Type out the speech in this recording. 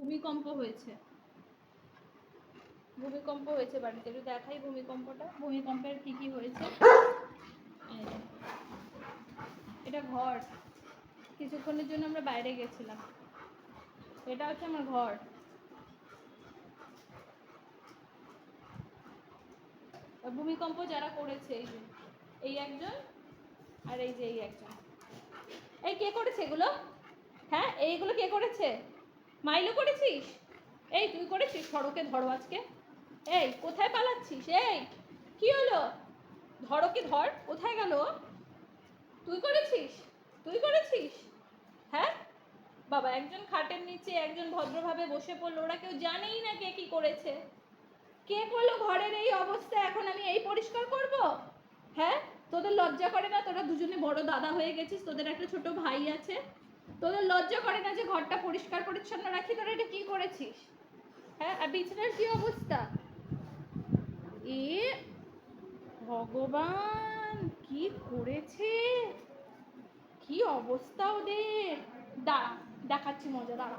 ভূমিকম্প হয়েছে, ভূমিকম্প হয়েছে বাড়িতে। একটু দেখাই ভূমিকম্পটা, ভূমিকম্পের কি কি হয়েছে। এটা ঘর, কিছুক্ষণের জন্য আমরা বাইরে গেছিলাম। এটা হচ্ছে আমার ঘর। ভূমিকম্প যারা করেছে, এই যে এই একজন, আর এই যে এই একজন। এই কে করেছে এগুলো? হ্যাঁ, এইগুলো কে করেছে? মাইলো করেছিস? এই তুই করেছিস? ধরোকে ধরো আজকে। এই কোথায় পালাচ্ছিস? এই কি হলো? ধরোকে ধর। কোথায় গেল? তুই করেছিস? তুই করেছিস? হ্যাঁ বাবা, একজন খাটের নিচে, একজন ভদ্রভাবে বসে পড়লো, ওরা কেউ জানেই না কে কি করেছে। কে করলো ঘরের এই অবস্থা? এখন আমি এই পরিষ্কার করব? হ্যাঁ, তোদের লজ্জা করে না? তোরা দুজনে বড় দাদা হয়ে গেছিস, তোদের একটা ছোট ভাই আছে, তোদের লজ্জা করে না যে ঘরটা পরিষ্কার পরিচ্ছন্ন রাখি? তোরা এটা কি করেছিস? হ্যাঁ, আর বিছানার কি অবস্থা? এ ভগবান, কি করেছে, কি অবস্থা ওদের! দাঁড়া, দেখাচ্ছি মজা, দাঁড়া।